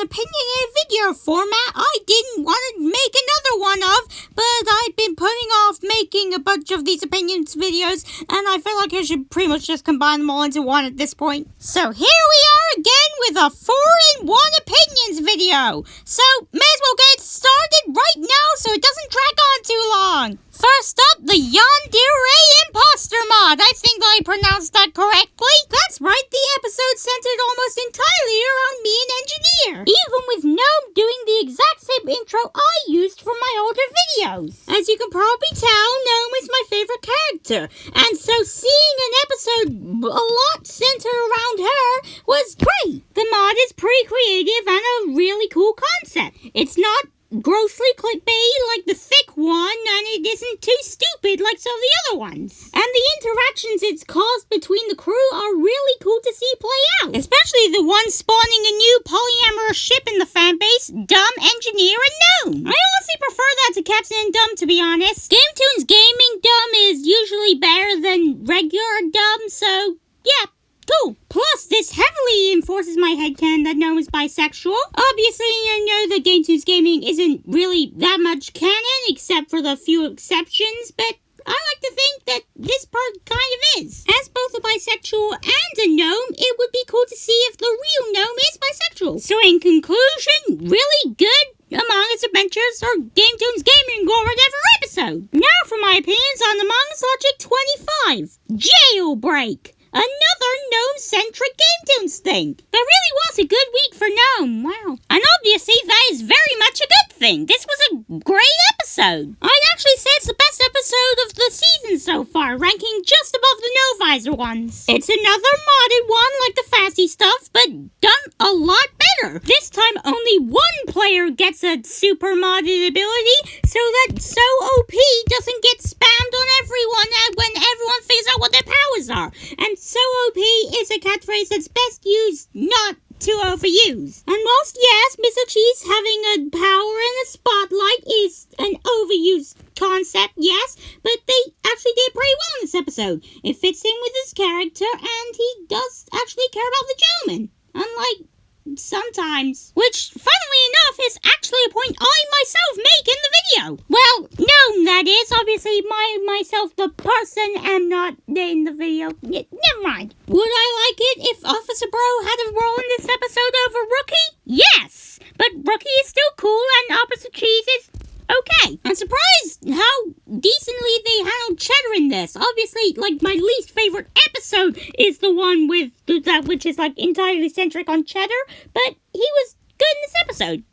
opinionated video format I didn't want to make another one of, but I've been putting off making a bunch of these opinions videos, and I feel like I should pretty much just combine them all into one at this point. So here we are again with a 4-in-1 opinions video. So may as well get started right now so it doesn't drag on too long. First up, the Yandere Imposter mod. I think I pronounced that correctly. That's right, the episode centered almost entirely around me and Engineer, even with Gnome doing the exact same intro I used for my older videos. As you can probably tell, Gnome is my favorite character, and so seeing an episode a lot centered around her was great. The mod is pretty creative and a really cool concept. It's not grossly clickbait like the thick one, and it isn't too stupid like some of the other ones. And the interactions it's caused between the crew are really cool to see play out. Especially the one spawning a new polyamorous ship in the fanbase, Dumb, Engineer, and Gnome. I honestly prefer that to Captain and Dumb, to be honest. GameToons gaming Dumb is usually better than regular Dumb, so yeah. Cool. Plus, this heavily enforces my headcanon that Gnome is bisexual. Obviously, I know that GameToons Gaming isn't really that much canon, except for the few exceptions, but I like to think that this part kind of is. As both a bisexual and a gnome, it would be cool to see if the real gnome is bisexual. So in conclusion, really good Among Us Adventures or GameToons Gaming or whatever episode. Now for my opinions on Among Us Logic 25. Jailbreak. Another gnome-centric GameToons thing. That really was a good week for Gnome. Wow. And obviously, that is very much a good thing. This was a great episode. I'd actually say it's the best episode of the season so far, ranking just above the No-Visor ones. It's another modded one like the fancy stuff, but done a lot better. This time, only one player gets a super modded ability, so that So OP doesn't get spammed on everyone when everyone figures out what their powers are. And So OP is a catchphrase that's best used not to overuse. And whilst yes, Mr. Cheese having a power and a spotlight is an overused concept, yes, but they actually did pretty well in this episode. It fits in with his character, and he does actually care about the gentleman. Unlike sometimes. Which, funnily enough, is actually a point I myself make in the video. Well, no, that is. Obviously, myself, the person, am not in the video. Never mind. Would I like it if Officer Bro had a role in this episode over Rookie? Yes! But Rookie is still cool, and Officer Cheese is okay. I'm surprised how decently they handled Cheddar in this. Obviously, like, my least favorite episode is the one with that which is, like, entirely centric on Cheddar, but he was good in this episode.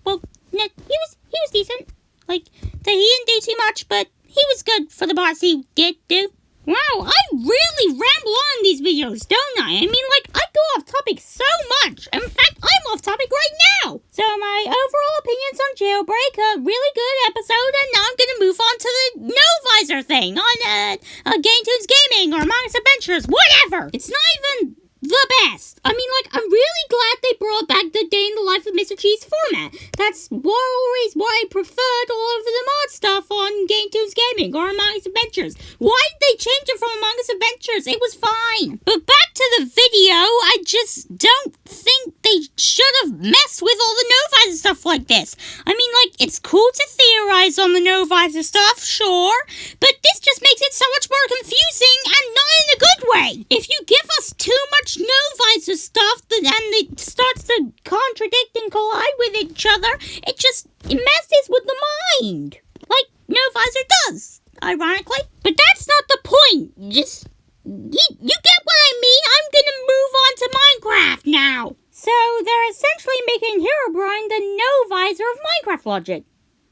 Well, no, he was decent. Like, he didn't do too much, but he was good for the parts he did do. Wow, I really ramble on in these videos, don't I? I mean, like, I go off topic so much. In fact, I'm off topic right now. So my overall opinions on Jailbreak, a really good episode, and now I'm gonna move on to the No-Visor thing on GameToons Gaming or Among Us Adventures, whatever. It's not even the best. I mean, like, I'm really glad they brought back the Day in the Life of Mr. Cheese format. That's always what I preferred all over the mod stuff on GameToons Gaming or Among Us Adventures. Why did they change it from Among Us Adventures? It was fine. But back to the video, I just don't think they should have messed with all the No-Visor stuff like this. I mean, like, it's cool to theorize on the No-Visor stuff, sure, but this just makes it so much more confusing and not in a good way. If you give us too much No-Visor stuff and it starts to contradict and collide with each other, it messes with the mind. Like No-Visor does, ironically. But that's not the point. You get what I mean? I'm gonna move on to Minecraft now. So they're essentially making Herobrine the No-Visor of Minecraft logic.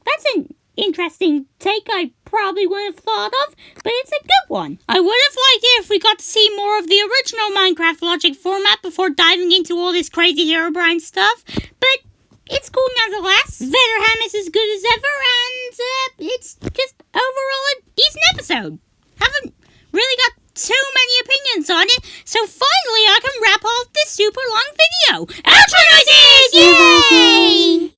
That's an interesting take I probably wouldn't have thought of, but it's a good one. I would have liked it if we got to see more of the original Minecraft logic format before diving into all this crazy Herobrine stuff, but it's cool nonetheless. Vetterham is as good as ever,